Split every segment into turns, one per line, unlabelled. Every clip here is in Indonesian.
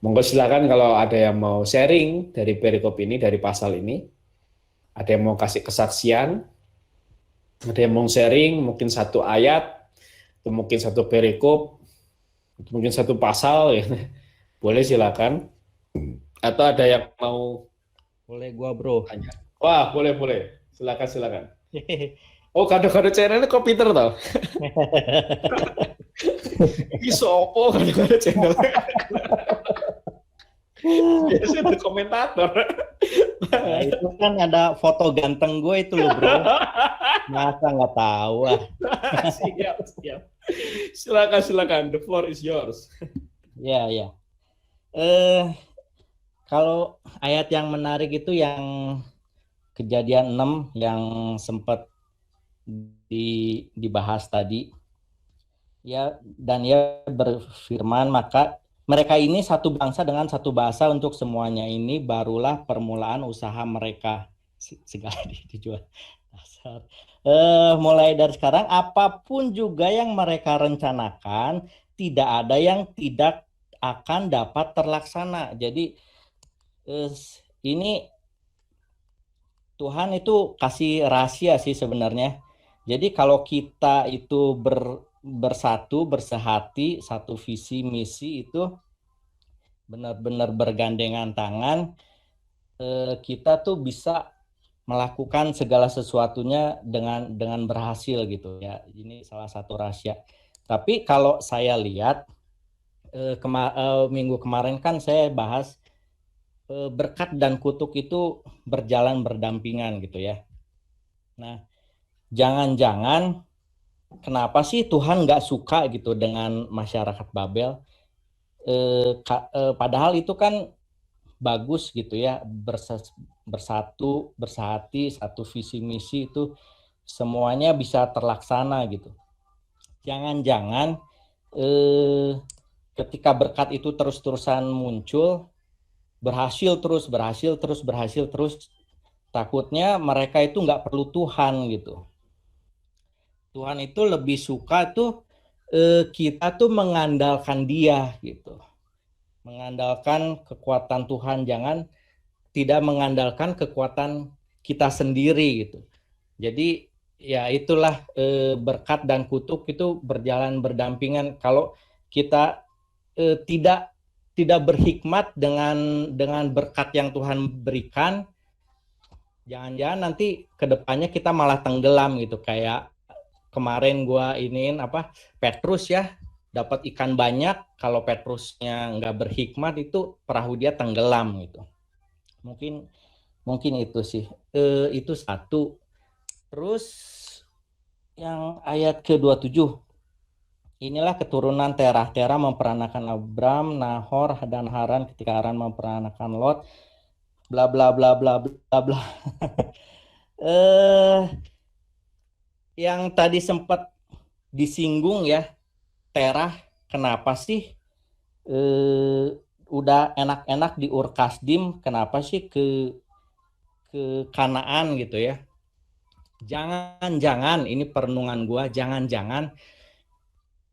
Monggo silakan kalau ada yang mau sharing dari perikop ini, dari pasal ini. Ada yang mau kasih kesaksian, ada yang mau sharing mungkin satu ayat, atau mungkin satu perikop, atau mungkin satu pasal ya. Boleh silakan. Atau ada yang mau
Boleh gua, Bro.
tanya. Wah, boleh boleh. Silakan silakan. Oh, kado-kado channel kok pinter tau. Iso opo kado-kado channel. Biasanya ada komentator.
Nah, itu kan ada foto ganteng gue itu loh, Bro. Masa nggak tahu ah.
Siap, siap. Silakan silakan. The floor is yours.
Ya, ya. Kalau ayat yang menarik itu yang Kejadian 6 yang sempat dibahas tadi. Ya, dan ia berfirman, maka mereka ini satu bangsa dengan satu bahasa, untuk semuanya ini barulah permulaan usaha mereka. Segala dijual. Mulai dari sekarang, apapun juga yang mereka rencanakan, tidak ada yang tidak akan dapat terlaksana. Jadi ini Tuhan itu kasih rahasia sih sebenarnya. Jadi kalau kita itu bersatu, bersehati, satu visi misi, itu benar-benar bergandengan tangan, kita tuh bisa melakukan segala sesuatunya dengan berhasil gitu ya. Ini salah satu rahasia. Tapi kalau saya lihat minggu kemarin kan saya bahas berkat dan kutuk itu berjalan berdampingan gitu ya. Nah, jangan-jangan kenapa sih Tuhan nggak suka gitu dengan masyarakat Babel? Padahal itu kan bagus gitu ya, bersatu, bersehati, satu visi misi, itu semuanya bisa terlaksana gitu. Jangan-jangan ketika berkat itu terus-terusan muncul, berhasil terus, takutnya mereka itu nggak perlu Tuhan gitu. Tuhan itu lebih suka tuh kita tuh mengandalkan Dia gitu, mengandalkan kekuatan Tuhan, jangan tidak mengandalkan kekuatan kita sendiri gitu. Jadi ya itulah berkat dan kutuk itu berjalan berdampingan. Kalau kita tidak berhikmat dengan berkat yang Tuhan berikan, jangan-jangan nanti kedepannya kita malah tenggelam gitu. Kayak kemarin gua Petrus ya, dapat ikan banyak, kalau Petrusnya nggak berhikmat itu perahu dia tenggelam gitu. Mungkin itu sih. Itu satu. Terus yang ayat ke-27. Inilah keturunan Terah. Terah memperanakan Abram, Nahor, dan Haran, ketika Haran memperanakan Lot. Bla bla bla bla bla bla. Yang tadi sempat disinggung ya, Terah kenapa sih udah enak-enak di Ur Kasdim, kenapa sih ke Kanaan gitu ya? Jangan-jangan, ini perenungan gua, jangan-jangan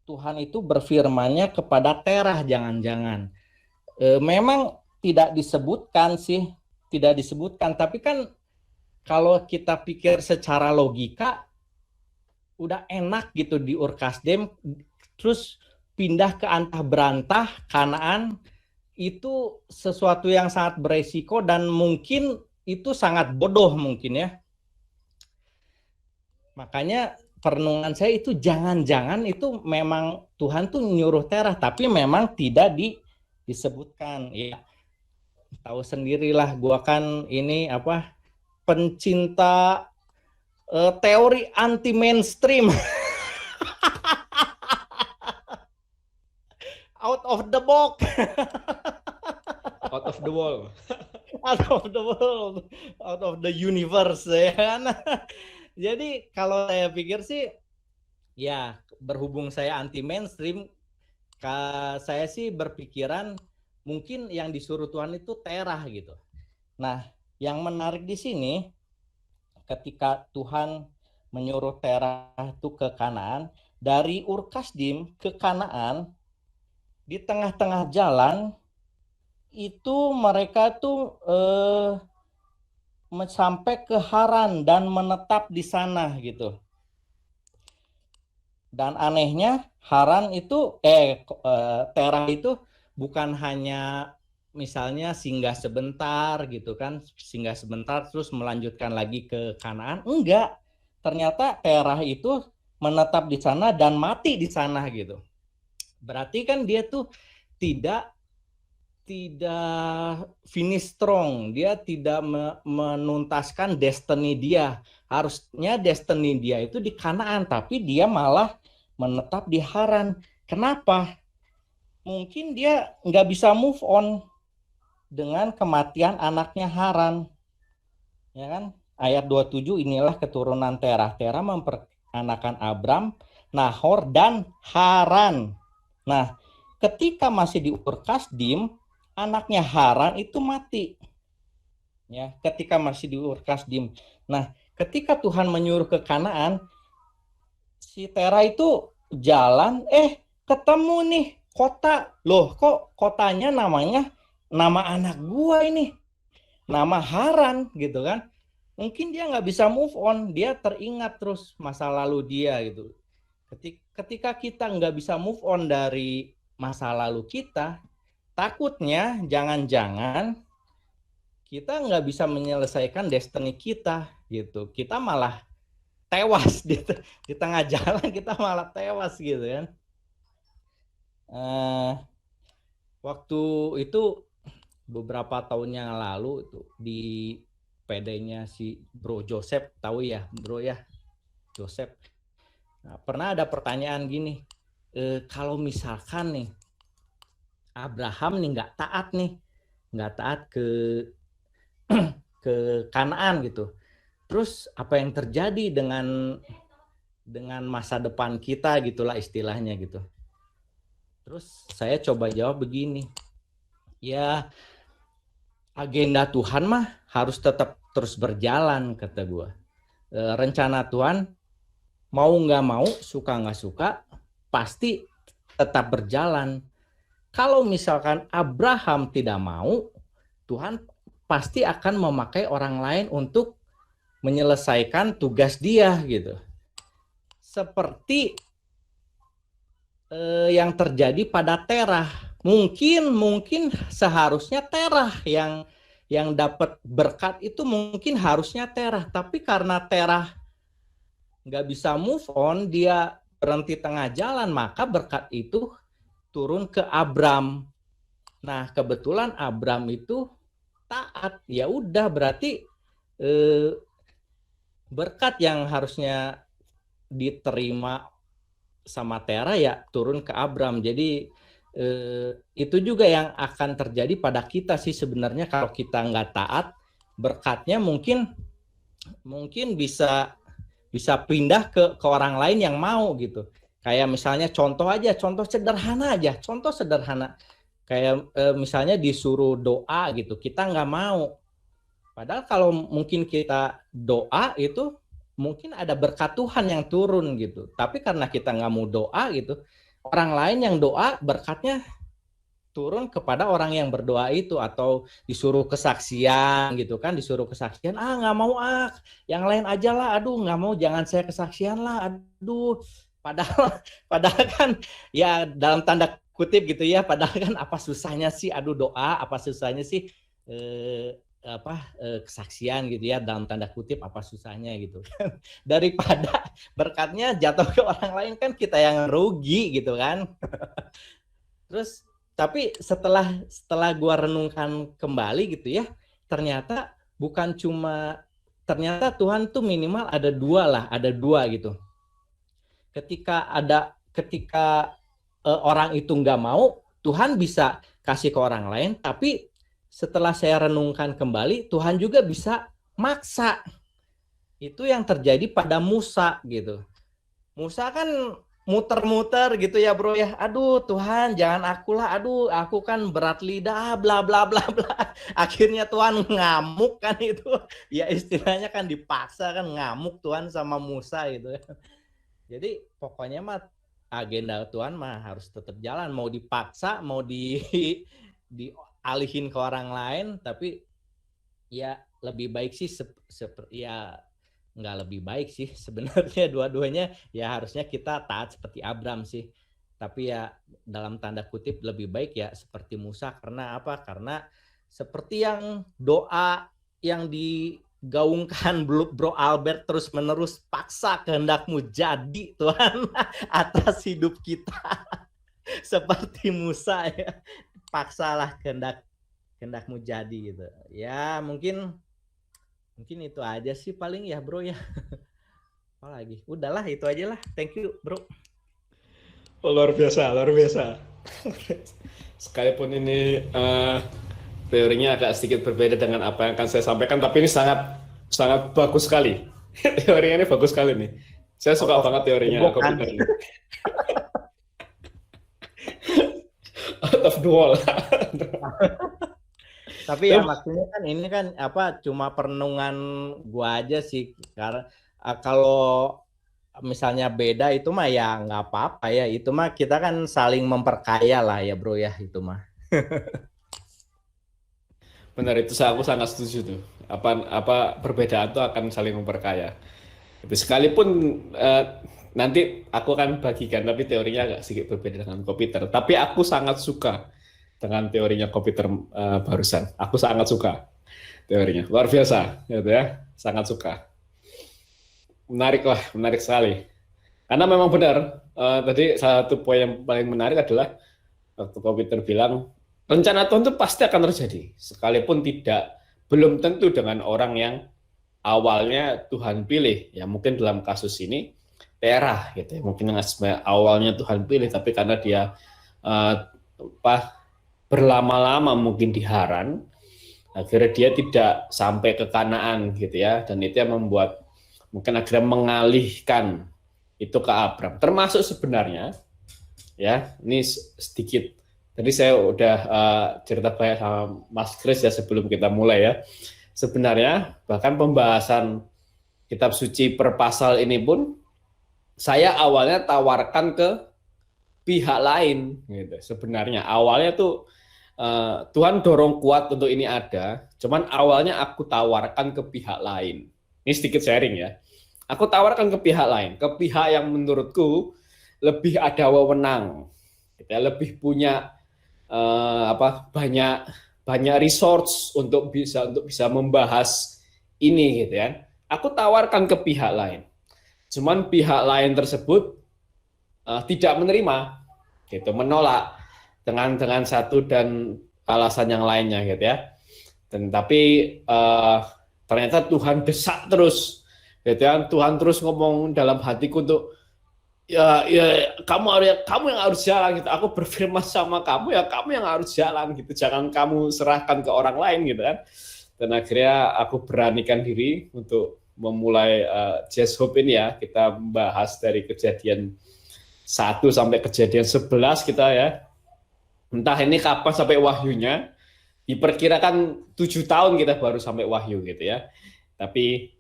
Tuhan itu berfirmannya kepada Terah, jangan-jangan. Memang tidak disebutkan sih, tidak disebutkan, tapi kan kalau kita pikir secara logika, udah enak gitu di Ur Kasdim, terus pindah ke antah berantah Kanaan, itu sesuatu yang sangat beresiko dan mungkin itu sangat bodoh mungkin ya. Makanya perenungan saya itu jangan-jangan itu memang Tuhan tuh nyuruh Terah, tapi memang tidak disebutkan ya. Tahu sendirilah, gua kan ini pencinta teori anti mainstream. Out of the box.
Out of the wall.
Out of the world, out of the universe ya kan. Jadi kalau saya pikir sih ya, berhubung saya anti mainstream, saya sih berpikiran mungkin yang disuruh Tuhan itu Terah gitu. Nah, yang menarik di sini ketika Tuhan menyuruh Terah itu ke Kanaan, dari Ur Kasdim ke Kanaan, di tengah-tengah jalan itu mereka tuh sampai ke Haran dan menetap di sana gitu. Dan anehnya Haran itu Terah itu bukan hanya misalnya singgah sebentar gitu kan, singgah sebentar terus melanjutkan lagi ke Kanaan. Enggak. Ternyata Terah itu menetap di sana dan mati di sana gitu. Berarti kan dia tuh tidak tidak finish strong, dia tidak menuntaskan destiny dia. Harusnya destiny dia itu di Kanaan, tapi dia malah menetap di Haran. Kenapa? Mungkin dia nggak bisa move on dengan kematian anaknya Haran. Ya kan? Ayat 27, inilah keturunan Terah. Terah memperanakan Abram, Nahor, dan Haran. Nah, ketika masih di Ur Kasdim, anaknya Haran itu mati. Ya, ketika masih di Ur Kasdim. Nah, ketika Tuhan menyuruh ke Kanaan, si Terah itu jalan, ketemu nih kota. Loh, kok kotanya namanya nama anak gua ini, nama Haran gitu kan. Mungkin dia nggak bisa move on, dia teringat terus masa lalu dia gitu. Ketika kita nggak bisa move on dari masa lalu kita, takutnya jangan-jangan kita nggak bisa menyelesaikan destiny kita gitu. Kita malah tewas di tengah jalan, kita malah tewas gitu kan. Waktu itu beberapa tahun yang lalu itu di PD-nya si Bro Joseph, tahu ya Bro ya, Joseph. Nah, pernah ada pertanyaan gini, kalau misalkan nih Abraham nih nggak taat ke Kanaan gitu, terus apa yang terjadi dengan masa depan kita gitulah istilahnya gitu. Terus saya coba jawab begini, ya agenda Tuhan mah harus tetap terus berjalan, kata gue. Rencana Tuhan mau nggak mau, suka nggak suka, pasti tetap berjalan. Kalau misalkan Abraham tidak mau, Tuhan pasti akan memakai orang lain untuk menyelesaikan tugas dia gitu. Seperti yang terjadi pada Terah. Mungkin seharusnya Terah yang dapat berkat itu mungkin harusnya Terah, tapi karena Terah nggak bisa move on, dia berhenti tengah jalan, maka berkat itu turun ke Abram. Nah, kebetulan Abram itu taat, ya udah berarti berkat yang harusnya diterima sama Terah ya turun ke Abram. Jadi itu juga yang akan terjadi pada kita sih sebenarnya. Kalau kita nggak taat, berkatnya mungkin bisa pindah ke orang lain yang mau gitu. Kayak misalnya contoh sederhana kayak misalnya disuruh doa gitu, kita nggak mau. Padahal kalau mungkin kita doa itu mungkin ada berkat Tuhan yang turun gitu. Tapi karena kita nggak mau doa gitu, orang lain yang doa berkatnya turun kepada orang yang berdoa itu. Atau disuruh kesaksian gitu kan, nggak mau yang lain aja lah, aduh nggak mau, jangan saya kesaksian lah, aduh. Padahal kan ya dalam tanda kutip gitu ya, padahal kan apa susahnya sih, aduh doa, apa susahnya sih kesaksian gitu ya, dalam tanda kutip apa susahnya gitu kan. Daripada berkatnya jatuh ke orang lain, kan kita yang rugi gitu kan. Terus tapi setelah gua renungkan kembali gitu ya, ternyata Tuhan tuh minimal ada dua gitu. Ketika orang itu nggak mau, Tuhan bisa kasih ke orang lain, tapi setelah saya renungkan kembali, Tuhan juga bisa maksa. Itu yang terjadi pada Musa gitu. Musa kan muter-muter gitu ya bro ya. Aduh Tuhan jangan akulah, aduh aku kan berat lidah, bla bla bla bla. Akhirnya Tuhan ngamuk kan itu. Ya istilahnya kan dipaksa kan, ngamuk Tuhan sama Musa gitu. Jadi pokoknya mah agenda Tuhan mah harus tetap jalan. Mau dipaksa, mau alihin ke orang lain, tapi ya lebih baik sih ya nggak lebih baik sih sebenarnya, dua-duanya ya harusnya kita taat seperti Abram sih. Tapi ya dalam tanda kutip lebih baik ya seperti Musa, karena apa? Karena seperti yang doa yang digaungkan Bro Albert terus menerus, paksa kehendakmu jadi Tuhan atas hidup kita. Seperti Musa ya, paksalah kehendakmu jadi gitu. Ya mungkin itu aja sih paling ya bro ya. Apalagi udahlah itu aja lah, thank you bro.
Oh, luar biasa, luar biasa. Sekalipun ini teorinya agak sedikit berbeda dengan apa yang akan saya sampaikan, tapi ini sangat sangat bagus sekali. Teorinya ini bagus sekali nih. Saya suka banget teorinya komputer ini. Out of the wall.
Tapi ya maksudnya kan ini kan apa, cuma perenungan gua aja sih, karena kalau misalnya beda itu mah ya nggak apa-apa ya, itu mah kita kan saling memperkaya lah ya bro ya, itu mah.
Benar, itu aku sangat setuju tuh. Apa perbedaan itu akan saling memperkaya. Itu sekalipun nanti aku akan bagikan, tapi teorinya agak sedikit berbeda dengan komputer. Tapi aku sangat suka dengan teorinya komputer barusan. Aku sangat suka teorinya, luar biasa, gitu ya. Sangat suka. Menarik lah, menarik sekali. Karena memang benar, tadi salah satu poin yang paling menarik adalah waktu komputer bilang rencana Tuhan itu pasti akan terjadi, sekalipun belum tentu dengan orang yang awalnya Tuhan pilih. Ya mungkin dalam kasus ini Terah gitu ya, mungkin awalnya Tuhan pilih, tapi karena dia berlama-lama mungkin di Haran, akhirnya dia tidak sampai ke Kanaan gitu ya, dan itu yang membuat mungkin akhirnya mengalihkan itu ke Abram. Termasuk sebenarnya ya, ini sedikit tadi saya udah cerita banyak sama Mas Kris ya sebelum kita mulai ya. Sebenarnya bahkan pembahasan kitab suci per pasal ini pun saya awalnya tawarkan ke pihak lain gitu. Sebenarnya awalnya tuh Tuhan dorong kuat untuk ini ada, cuman awalnya aku tawarkan ke pihak lain. Ini sedikit sharing ya. Aku tawarkan ke pihak lain, ke pihak yang menurutku lebih ada wewenang, gitu ya, lebih punya banyak resource untuk bisa membahas ini gitu ya. Aku tawarkan ke pihak lain. Cuman pihak lain tersebut tidak menerima, gitu, menolak dengan satu dan alasan yang lainnya gitu ya. Dan tapi ternyata Tuhan desak terus, gitu ya. Tuhan terus ngomong dalam hatiku untuk ya kamu yang harus jalan gitu. Aku berfirman sama kamu, ya kamu yang harus jalan gitu. Jangan kamu serahkan ke orang lain gitu kan. Dan akhirnya aku beranikan diri untuk memulai Jazz Hope ini ya. Kita membahas dari kejadian 1 sampai kejadian 11 kita ya. Entah ini kapan sampai wahyunya. Diperkirakan 7 tahun kita baru sampai wahyu gitu ya. Tapi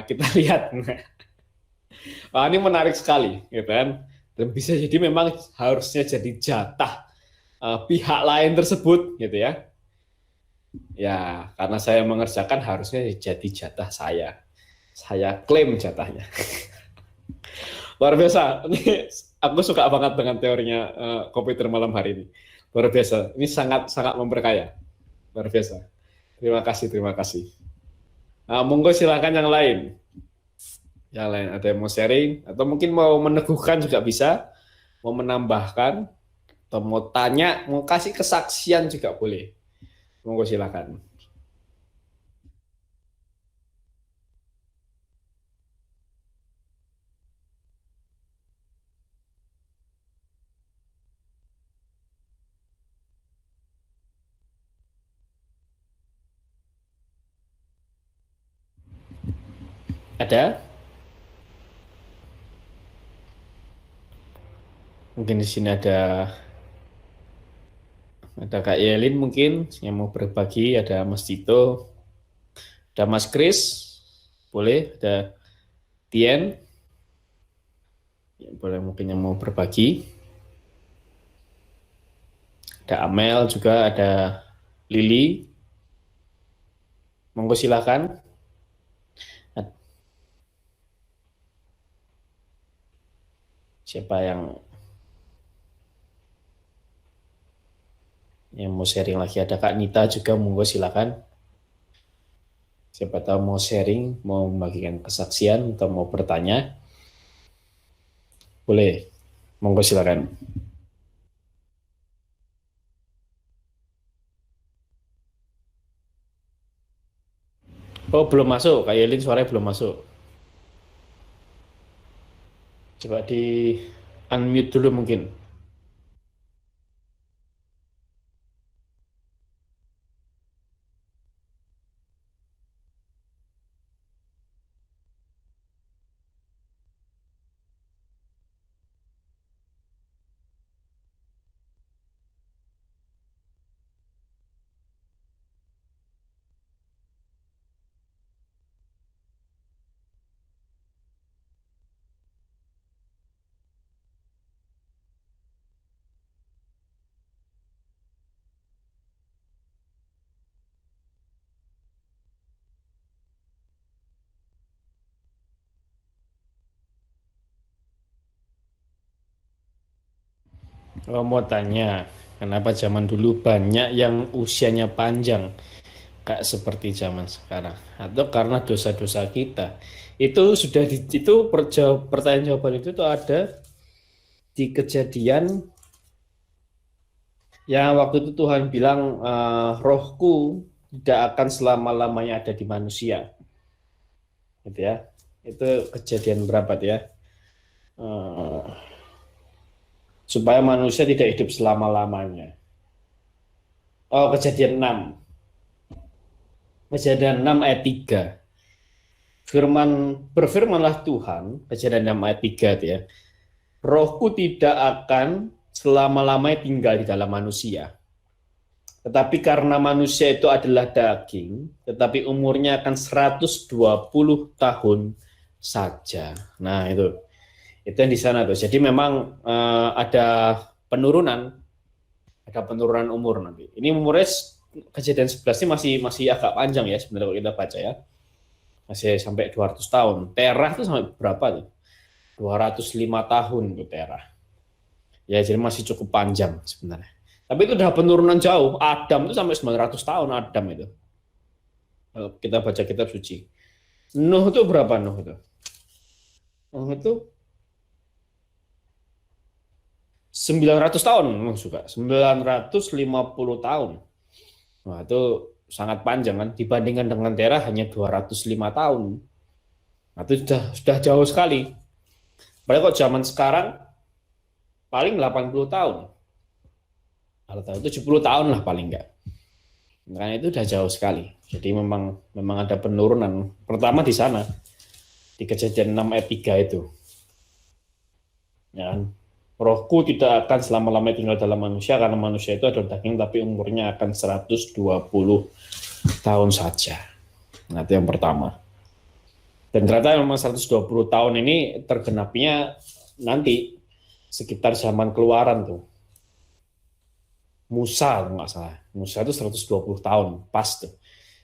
kita lihat. Ini menarik sekali gitu kan. Dan bisa jadi memang harusnya jadi jatah pihak lain tersebut gitu ya. Ya, karena saya mengerjakan harusnya jadi jatah saya. Saya klaim jatahnya. Luar biasa. Ini aku suka banget dengan teorinya komputer malam hari ini. Luar biasa. Ini sangat sangat memperkaya. Luar biasa. Terima kasih, terima kasih. Monggo silakan yang lain. Yang lain ada yang mau sharing atau mungkin mau meneguhkan juga bisa, mau menambahkan atau mau tanya, mau kasih kesaksian juga boleh. Monggo silakan. Ada? Mungkin di sini ada Kak Yelin mungkin yang mau berbagi, ada Mas Tito, ada Mas Kris, boleh, ada Tien, boleh mungkin yang mau berbagi, ada Amel juga, ada Lili, monggo silakan. Siapa yang mau sharing lagi? Ada Kak Nita juga, monggo silakan. Siapa tahu mau sharing, mau membagikan kesaksian atau mau bertanya, boleh, monggo silakan. Oh, belum masuk, Kak Yelin suaranya belum masuk. Coba di unmute dulu mungkin. Oh, mau tanya, kenapa zaman dulu banyak yang usianya panjang, kayak seperti zaman sekarang? Atau karena dosa-dosa kita? Itu sudah itu pertanyaan jawaban itu tuh ada di Kejadian yang waktu itu Tuhan bilang, rohku tidak akan selama-lamanya ada di manusia, gitu ya. Itu Kejadian berapa tuh ya? Eh, supaya manusia tidak hidup selama-lamanya. Oh, Kejadian 6 ayat 3. Berfirmanlah Tuhan, Kejadian 6 ayat 3 itu ya. Rohku tidak akan selama-lamanya tinggal di dalam manusia. Tetapi karena manusia itu adalah daging, tetapi umurnya akan 120 tahun saja. Nah, itu yang di sana tuh. Jadi memang penurunan, ada penurunan umur nanti. Ini umurnya Kejadian 11 ini masih agak panjang ya sebenarnya kalau kita baca ya. Masih sampai 200 tahun. Terah itu sampai berapa tuh? 205 tahun tuh Terah. Ya, jadi masih cukup panjang sebenarnya. Tapi itu udah penurunan jauh. Adam itu sampai 900 tahun Adam itu. Kalau kita baca kitab suci. Nuh itu berapa Nuh itu? Nuh itu 900 tahun Nuh juga. 950 tahun. Nah, itu sangat panjang kan dibandingkan dengan Terah hanya 205 tahun. Nah, itu sudah jauh sekali. Padahal kok zaman sekarang paling 80 tahun. Kalau tahu 70 tahun lah paling enggak. Makanya itu udah jauh sekali. Jadi memang ada penurunan. Pertama di sana di Kejadian 6 ayat 3 itu. Ya kan? Rohku tidak akan selama-lamanya tinggal dalam manusia karena manusia itu adalah daging tapi umurnya akan 120 tahun saja. Nah, itu yang pertama. Dan ternyata memang 120 tahun ini tergenapnya nanti sekitar zaman keluaran tuh. Musa kalau nggak salah. Musa itu 120 tahun, pas tuh.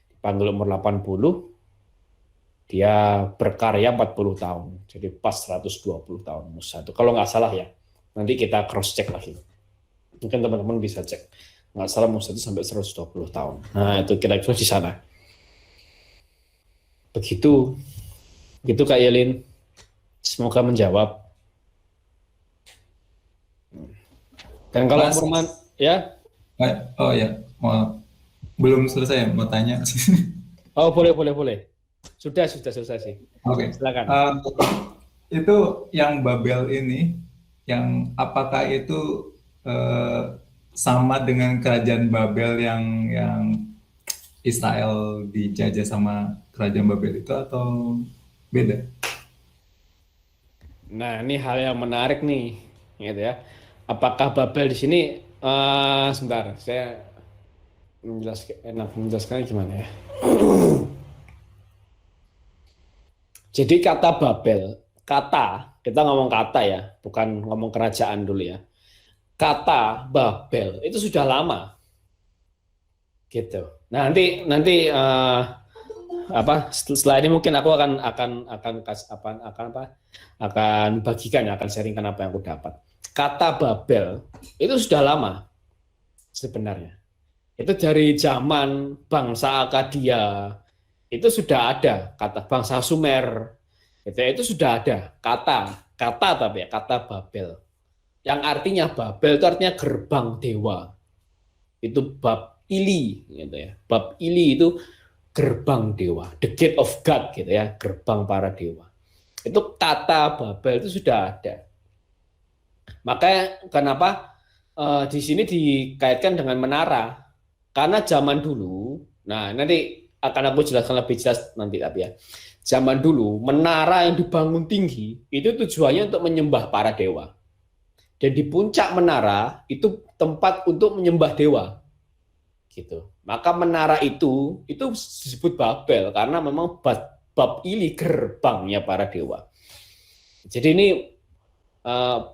Dipanggil umur 80, dia berkarya 40 tahun. Jadi pas 120 tahun Musa itu. Kalau nggak salah ya. Nanti kita cross check lagi. Mungkin teman-teman bisa cek. Nggak salah Musa itu sampai 120 tahun. Nah, itu kira-kira di sana. Begitu. Gitu Kak Yelin. Semoga menjawab. Dan kalau Purman, ya?
Oh ya, belum selesai mau tanya.
Oh, boleh. Sudah sih.
Oke.
Silakan.
Itu yang Babel ini, yang apakah itu sama dengan kerajaan Babel yang Israel dijajah sama kerajaan Babel itu atau beda?
Nah, ini hal yang menarik nih, gitu ya. Apakah Babel di sini? Sebentar, saya menjelaskan gimana ya. Jadi kata Babel, kita ngomong kata ya, bukan ngomong kerajaan dulu ya. Kata Babel itu sudah lama, Gitu. Nah, nanti setelah ini mungkin aku akan bagikan, akan sharingkan apa yang aku dapat. Kata Babel itu sudah lama sebenarnya. Itu dari zaman bangsa Akadia itu sudah ada kata bangsa Sumer. Itu sudah ada kata Babel. Yang artinya Babel itu artinya gerbang dewa. Itu bab ili gitu ya. Bab ili itu gerbang dewa, the gate of God gitu ya, gerbang para dewa. Itu kata Babel itu sudah ada. Makanya kenapa di sini dikaitkan dengan menara? Karena zaman dulu, nah nanti akan aku jelaskan lebih jelas nanti tapi ya. Zaman dulu menara yang dibangun tinggi itu tujuannya untuk menyembah para dewa. Dan di puncak menara itu tempat untuk menyembah dewa. Gitu. Maka menara itu disebut Babel karena memang bab ili gerbangnya para dewa. Jadi ini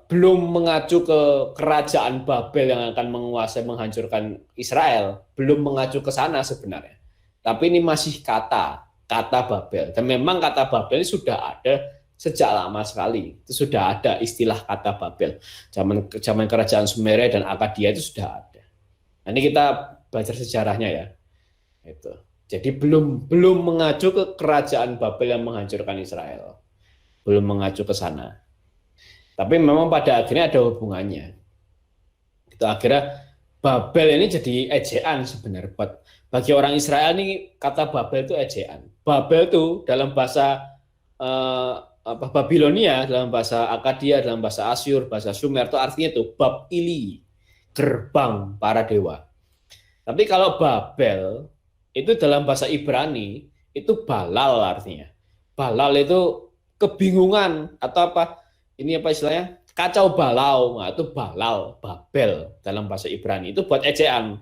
belum mengacu ke kerajaan Babel yang akan menguasai menghancurkan Israel, belum mengacu ke sana sebenarnya. Tapi ini masih kata Babel. Dan memang kata Babel sudah ada sejak lama sekali. Itu sudah ada istilah kata Babel. Zaman kerajaan Sumeria dan Akadia itu sudah ada. Nah, ini kita belajar sejarahnya ya. Itu. Jadi belum mengacu ke kerajaan Babel yang menghancurkan Israel. Belum mengacu ke sana. Tapi memang pada akhirnya ada hubungannya. Itu akhirnya Babel ini jadi ejaan sebenarnya. Bagi orang Israel ini kata Babel itu ejaan. Babel itu dalam bahasa Babilonia, dalam bahasa Akadia, dalam bahasa Asyur, bahasa Sumer itu artinya itu bab ili, gerbang para dewa. Tapi kalau Babel itu dalam bahasa Ibrani itu balal artinya. Balal itu kebingungan atau apa? Ini apa istilahnya? Kacau balau. Nah, itu balal, Babel dalam bahasa Ibrani. Itu buat ejaan.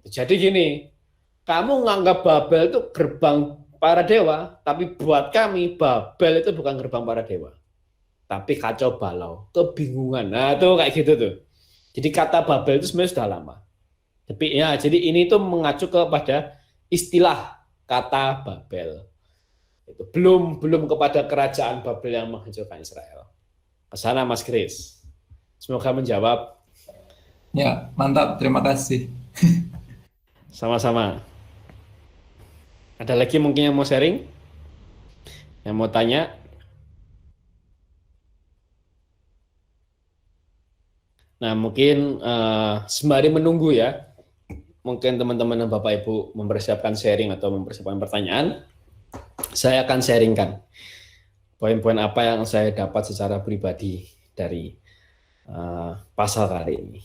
Jadi gini, kamu nganggap Babel itu gerbang para dewa, tapi buat kami Babel itu bukan gerbang para dewa. Tapi kacau balau, kebingungan. Nah, itu kayak gitu tuh. Jadi kata Babel itu sebenarnya sudah lama. Tapi ya, jadi ini tuh mengacu kepada istilah kata Babel. Itu belum kepada kerajaan Babel yang menghancurkan Israel. Kesana Mas Chris. Semoga menjawab.
Ya, mantap. Terima kasih.
Sama-sama. Ada lagi mungkin yang mau sharing? Yang mau tanya? Nah, mungkin sembari menunggu ya. Mungkin teman-teman dan Bapak Ibu mempersiapkan sharing atau mempersiapkan pertanyaan. Saya akan sharingkan poin-poin apa yang saya dapat secara pribadi dari pasal kali ini.